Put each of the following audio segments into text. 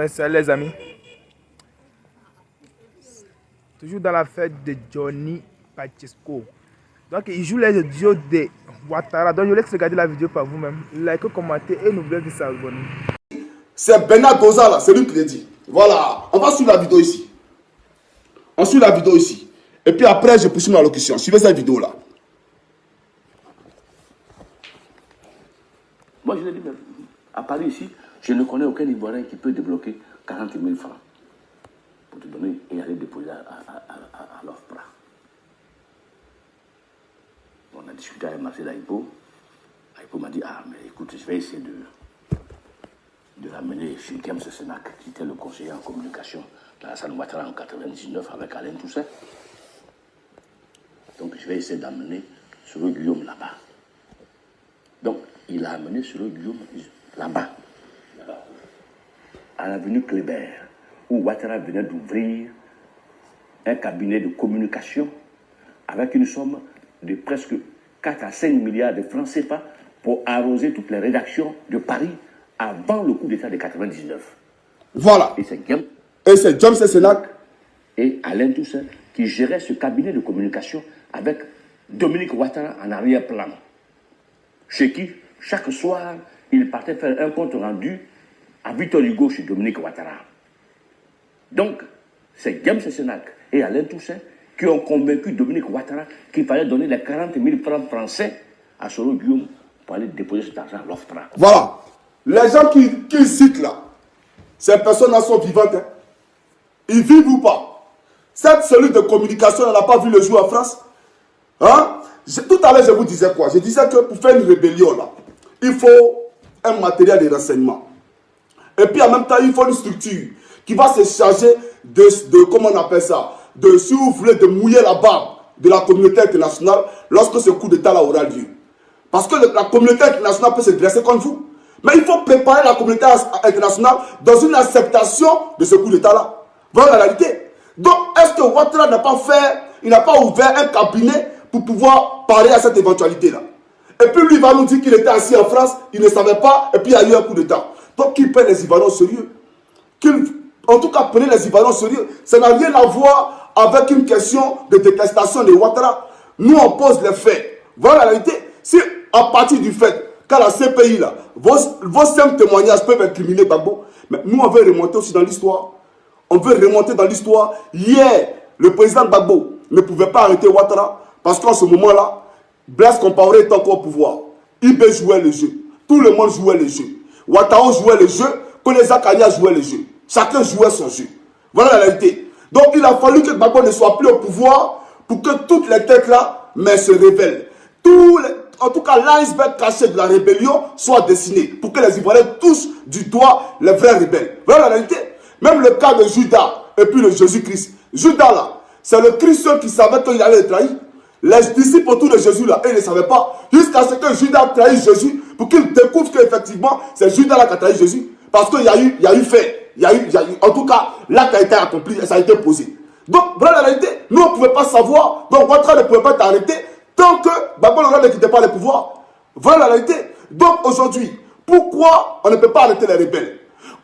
Ouais, salut les amis. Toujours dans la fête de Johnny Pacheco. Donc, il joue les audios de Ouattara. Donc, je vous laisse regarder la vidéo par vous-même. Likez, commentez et n'oubliez pas de s'abonner. C'est Bernard Goza là, c'est lui qui l'a dit. Voilà, on va suivre la vidéo ici. On suit la vidéo ici. Et puis après, je poursuis ma locution. Suivez cette vidéo là. Moi, je l'ai dit, à Paris ici, je ne connais aucun Ivoirien qui peut débloquer 40 000 francs pour te donner et aller déposer à l'OFPRA. On a discuté avec Marcel Aïpo. Aïpo m'a dit, ah, mais écoute, je vais essayer de l'amener chez James Senac, qui était le conseiller en communication dans la salle Ouattara en 1999 avec Alain Toussaint. Donc, je vais essayer d'amener Soro Guillaume là-bas. Donc, il a amené Soro Guillaume là-bas, à l'avenue Kléber, où Ouattara venait d'ouvrir un cabinet de communication avec une somme de presque 4 à 5 milliards de francs CFA pour arroser toutes les rédactions de Paris avant le coup d'État de 99. Voilà. Et c'est James Senac et Alain Toussaint qui géraient ce cabinet de communication avec Dominique Ouattara en arrière-plan. Chez qui, chaque soir, il partait faire un compte rendu à Victor Hugo chez Dominique Ouattara. Donc, c'est James Senac et Alain Toussaint qui ont convaincu Dominique Ouattara qu'il fallait donner les 40 000 francs français à Soro Guillaume pour aller déposer cet argent à l'OFPRA. Voilà. Les gens qui citent là, ces personnes-là sont vivantes. Hein. Ils vivent ou pas? Cette cellule de communication, elle n'a pas vu le jour en France. Hein? Tout à l'heure, je vous disais quoi? Je disais que pour faire une rébellion, là, il faut un matériel de renseignement. Et puis en même temps, il faut une structure qui va se charger de comment on appelle ça, si vous voulez, de mouiller la barbe de la communauté internationale lorsque ce coup d'État-là aura lieu. Parce que la communauté internationale peut se dresser contre vous. Mais il faut préparer la communauté internationale dans une acceptation de ce coup d'État-là. Voilà la réalité. Donc, est-ce que Ouattara n'a pas ouvert un cabinet pour pouvoir parer à cette éventualité-là? Et puis lui, il va nous dire qu'il était assis en France, il ne savait pas, et puis il y a eu un coup d'État. Donc, qu'il prenne les Ivoiriens au sérieux. En tout cas, prenez les Ivoiriens au sérieux. Ça n'a rien à voir avec une question de détestation de Ouattara. Nous, on pose les faits. Voilà la réalité. Si, à partir du fait qu'à la CPI, là, vos simples témoignages peuvent incriminer Gbagbo, mais nous, on veut remonter aussi dans l'histoire. On veut remonter dans l'histoire. Hier, le président Gbagbo ne pouvait pas arrêter Ouattara parce qu'en ce moment-là, Blaise Compaoré est encore au pouvoir. IB jouait le jeu. Tout le monde jouait le jeu. Ouattara jouait le jeu. Kone Zakaria jouait le jeu. Chacun jouait son jeu. Voilà la réalité. Donc, il a fallu que Gbagbo ne soit plus au pouvoir pour que toutes les têtes là, mais se révèlent. En tout cas, l'iceberg caché de la rébellion soit dessiné pour que les Ivoiriens touchent du doigt les vrais rebelles. Voilà la réalité. Même le cas de Judas et puis le Jésus-Christ. Judas là, c'est le Christ qui savait qu'il allait le trahir. Les disciples autour de Jésus là, ils ne savaient pas. Jusqu'à ce que Judas trahisse Jésus pour qu'il découvre qu'effectivement, c'est Judas là qui a trahi Jésus. Parce qu'il y a eu fait. En tout cas, l'acte a été accompli et ça a été posé. Donc, voilà la réalité. Nous, on ne pouvait pas savoir. Donc, Ouattara ne pouvait pas t'arrêter tant que Gbagbo ne quittait pas le pouvoir. Voilà la réalité. Donc, aujourd'hui, pourquoi on ne peut pas arrêter les rebelles?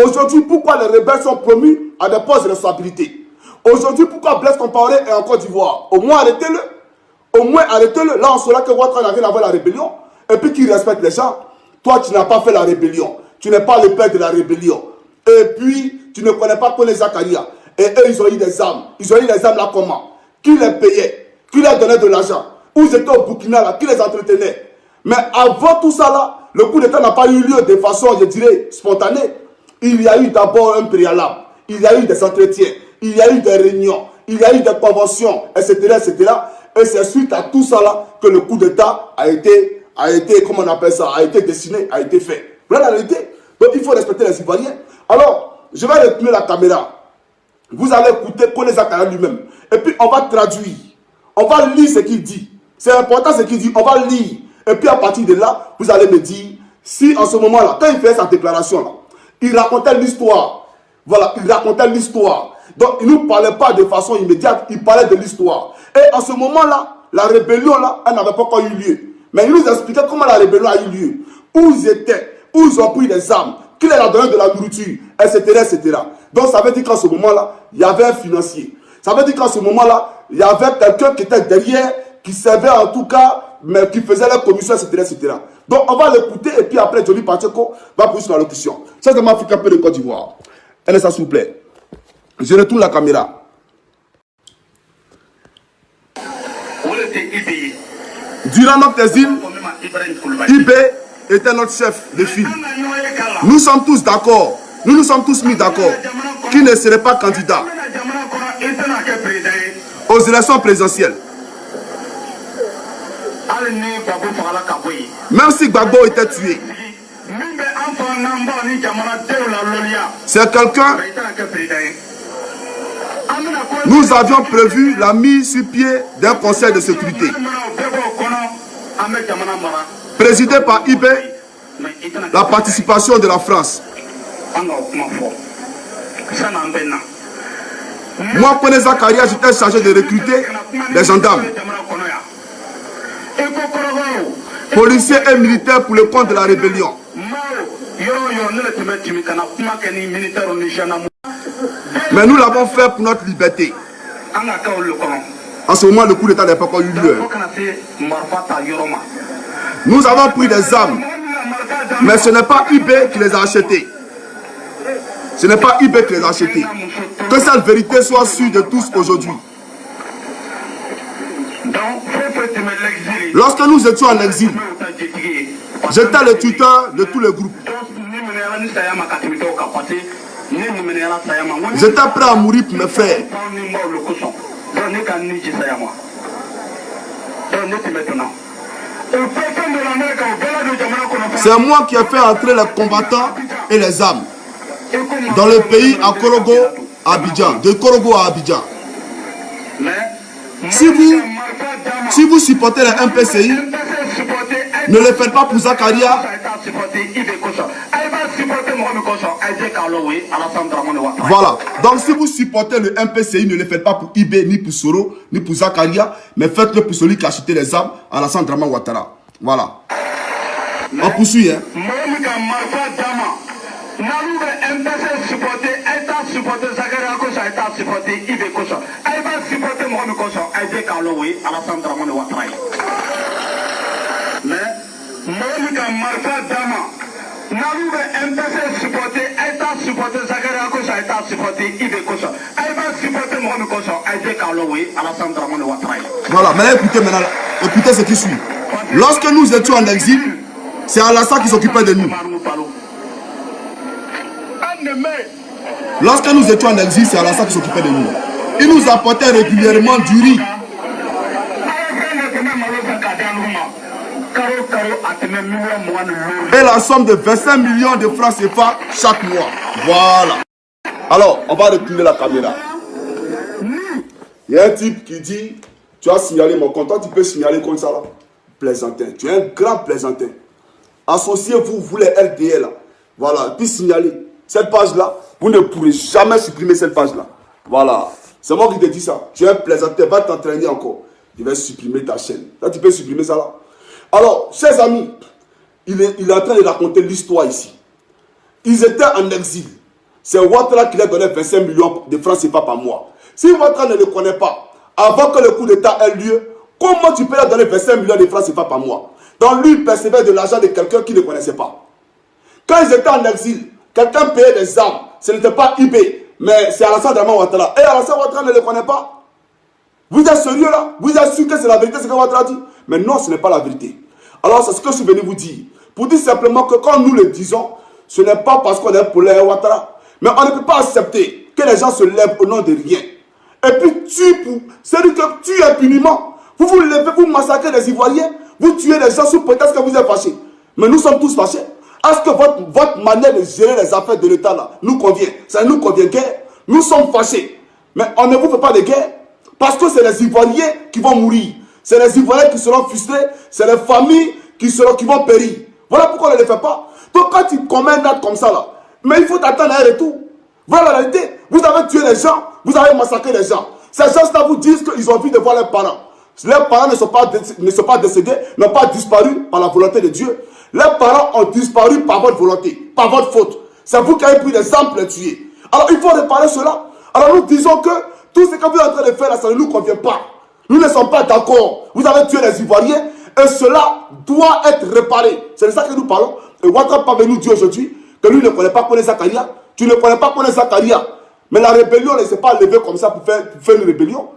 Aujourd'hui, pourquoi les rebelles sont promus à des postes de responsabilité? Aujourd'hui, pourquoi Blaise Compaoré est en Côte d'Ivoire? Au moins, arrêtez-le. Au moins, arrêtez-le. Là, on saura que Ouattara n'a rien à voir avec la rébellion. Et puis, qu'il respecte les gens. Toi, tu n'as pas fait la rébellion. Tu n'es pas le père de la rébellion. Et puis, tu ne connais pas Kone Zakaria. Et eux, ils ont eu des armes. Ils ont eu les armes là comment? Qui les payait? Qui leur donnait de l'argent? Où ils étaient au Burkina là? Qui les entretenait? Mais avant tout ça là, le coup d'État n'a pas eu lieu de façon, je dirais, spontanée. Il y a eu d'abord un préalable. Il y a eu des entretiens. Il y a eu des réunions. Il y a eu des conventions, etc., etc. Et c'est suite à tout ça là que le coup d'État a été, comment on appelle ça, a été dessiné, a été fait. Voilà la réalité. Donc il faut respecter les Ivoiriens. Alors, je vais retourner la caméra. Vous allez écouter Kone Zakaria lui-même. Et puis on va traduire. On va lire ce qu'il dit. C'est important ce qu'il dit. On va lire. Et puis à partir de là, vous allez me dire si en ce moment-là, quand il fait sa déclaration là, il racontait l'histoire. Voilà, il racontait l'histoire. Donc il ne nous parlait pas de façon immédiate, il parlait de l'histoire. Et en ce moment-là, la rébellion là, elle n'avait pas encore eu lieu. Mais il nous expliquait comment la rébellion a eu lieu. Où ils étaient, où ils ont pris des armes, qui leur a donné de la nourriture, etc., etc. Donc ça veut dire qu'en ce moment-là, il y avait un financier. Ça veut dire qu'en ce moment-là, il y avait quelqu'un qui était derrière, qui servait en tout cas, mais qui faisait la commission, etc., etc. Donc on va l'écouter et puis après, Johnny Pacheco va poser son allocution. Ça, c'est Africa Peu de Côte d'Ivoire. NSA, s'il vous plaît. Je retourne la caméra. Durant notre exil, IB était notre chef de file. Nous sommes tous d'accord, nous nous sommes tous mis d'accord qu'il ne serait pas candidat aux élections présidentielles. Même si Gbagbo était tué, c'est quelqu'un. Nous avions prévu la mise sur pied d'un conseil de sécurité présidé par IB, la participation de la France. Moi, Pone Zakaria, j'étais chargé de recruter des gendarmes, policiers et militaires pour le compte de la rébellion. Mais nous l'avons fait pour notre liberté. En ce moment, le coup d'État n'a pas encore eu lieu. Nous avons pris des armes, mais ce n'est pas IB qui les a achetées. Ce n'est pas IB qui les a achetées. Que cette vérité soit sûre de tous aujourd'hui. Lorsque nous étions en exil, j'étais le tuteur de tous les groupes. J'étais prêt à mourir pour mes frères. C'est moi qui ai fait entrer les combattants et les armes dans le pays à Korogo, à Abidjan, de Korogo à Abidjan. Si vous supportez les MPCI, ne le faites pas pour Zakaria. Voilà. Donc si vous supportez le MPCI, ne le faites pas pour IB, ni pour Soro, ni pour Zakaria, mais faites-le pour celui qui a acheté les armes à Alassane Dramane Ouattara. Voilà. On poursuit, hein. Voilà, maintenant écoutez ce qui suit. Lorsque nous étions en exil, c'est Alassane qui s'occupait de nous. Lorsque nous étions en exil, c'est Alassane qui s'occupait de nous. Il nous apportait régulièrement du riz. Et la somme de 25 millions de francs CFA chaque mois. Voilà. Alors, on va retourner la caméra. Il y a un type qui dit, tu as signalé mon compte, tu peux signaler comme ça là. Plaisantin. Tu es un grand plaisantin. Associez-vous, vous les LDL. Voilà. Puis signaler. Cette page-là, vous ne pourrez jamais supprimer cette page-là. Voilà. C'est moi qui te dis ça. Tu es un plaisantin. Va t'entraîner encore. Je vais supprimer ta chaîne. Là, tu peux supprimer ça là. Alors, chers amis, il est en train de raconter l'histoire ici. Ils étaient en exil. C'est Ouattara qui leur donnait 25 millions de francs CFA par mois. Si Ouattara ne le connaît pas, avant que le coup d'État ait lieu, comment tu peux leur donner 25 millions de francs CFA par mois? Donc lui, il percevait de l'argent de quelqu'un qui ne connaissait pas. Quand ils étaient en exil, quelqu'un payait des armes. Ce n'était pas IB, mais c'est Alassane Dramane Ouattara. Et Alassane Ouattara ne le connaît pas. Vous êtes sérieux là? Vous êtes sûr que c'est la vérité ce que Ouattara dit? Mais non, ce n'est pas la vérité. Alors c'est ce que je suis venu vous dire. Pour dire simplement que quand nous le disons, ce n'est pas parce qu'on est pour les Ouattara. Mais on ne peut pas accepter que les gens se lèvent au nom de rien. Et puis c'est-à-dire que tuent impuniment. Vous vous levez, vous massacrez les Ivoiriens. Vous tuez les gens sous prétexte que vous êtes fâchés. Mais nous sommes tous fâchés. Est-ce que votre manière de gérer les affaires de l'État là nous convient? Ça ne nous convient guère. Nous sommes fâchés. Mais on ne vous fait pas de guerre. Parce que c'est les Ivoiriens qui vont mourir. C'est les Ivoiriens qui seront frustrés. C'est les familles qui vont périr. Voilà pourquoi on ne les fait pas. Donc quand tu commets un acte comme ça là, mais il faut attendre un retour. Voilà la réalité. Vous avez tué les gens. Vous avez massacré les gens. Ces gens-là vous disent qu'ils ont envie de voir leurs parents. Leurs parents ne sont pas décédés, n'ont pas disparu par la volonté de Dieu. Leurs parents ont disparu par votre volonté, par votre faute. C'est vous qui avez pris les armes pour les tuer. Alors il faut réparer cela. Alors nous disons que tout ce que vous êtes en train de faire là, ça ne nous convient pas. Nous ne sommes pas d'accord. Vous avez tué les Ivoiriens et cela doit être réparé. C'est de ça que nous parlons. Et Ouattara pas venu nous dire aujourd'hui que lui ne connaît pas Kone Zakaria. Tu ne connais pas Kone Zakaria. Mais la rébellion ne s'est pas levée comme ça pour faire une rébellion.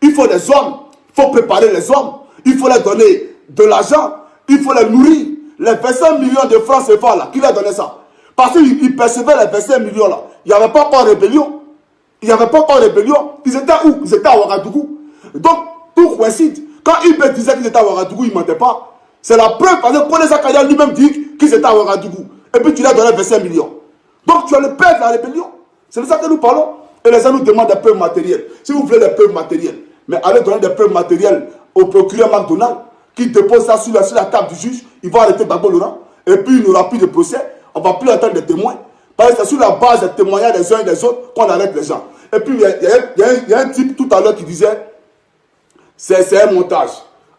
Il faut des hommes. Il faut préparer les hommes. Il faut leur donner de l'argent. Il faut les nourrir. Les 25 millions de francs CFA là, qui leur donnait ça? Parce qu'ils percevaient les 25 millions là. Il n'y avait pas encore rébellion. Il n'y avait pas encore rébellion. Ils étaient où? Ils étaient à Ouagadougou. Donc, tout coïncide. Quand Ibé disait qu'ils étaient à Ouagadougou, il ne mentait pas. C'est la preuve parce que Kone Zakaria lui-même dit qu'ils étaient à Ouagadougou. Et puis tu leur donnais 25 millions. Donc tu as le père de la rébellion. C'est de ça que nous parlons. Et les gens nous demandent des preuves matérielles. Si vous voulez des preuves matérielles, mais allez donner des preuves matérielles au procureur McDonald, qui dépose ça sur la table du juge, il va arrêter Gbagbo Laurent. Et puis il n'y aura plus de procès. On ne va plus entendre des témoins. Parce que c'est sur la base des témoignages des uns et des autres qu'on arrête les gens. Et puis il y a un type tout à l'heure qui disait c'est un montage.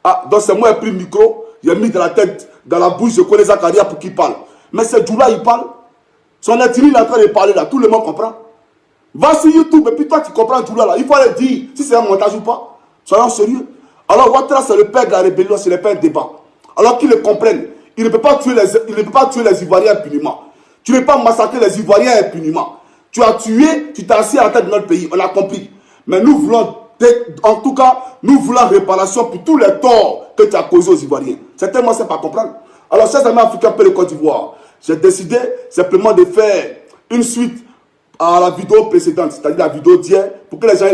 Ah, donc c'est moi qui ai pris le micro, j'ai mis dans la tête, dans la bouche de Kone Zakaria pour qu'il parle. Mais c'est Djoula, il parle. Son intime, il est en train de parler là, tout le monde comprend. Va sur YouTube et puis toi tu comprends Djoula là. Il faut aller dire si c'est un montage ou pas. Soyons sérieux. Alors Ouattara c'est le père de la rébellion, c'est le père de débat. Alors qu'ils le comprennent. Il ne peut pas tuer les Ivoiriens impunément. Tu ne peux pas massacrer les Ivoiriens impunément. Tu as tué, tu t'es assis à la tête de notre pays, on a compris. Mais nous voulons, en tout cas, nous voulons réparation pour tous les torts que tu as causés aux Ivoiriens. C'est tellement simple à comprendre. Alors, chers amis africains, pour le Côte d'Ivoire, j'ai décidé simplement de faire une suite à la vidéo précédente, c'est-à-dire la vidéo d'hier, pour que les gens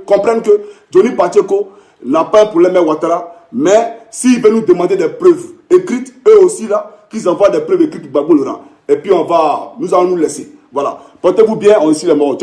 comprennent que Johnny Pacheco n'a pas un problème avec Ouattara, mais s'ils veulent nous demander des preuves écrites, eux aussi là, qu'ils envoient des preuves écrites pour Gbagbo Laurent. Et puis nous allons nous laisser. Voilà. Portez-vous bien, on est ici les morts.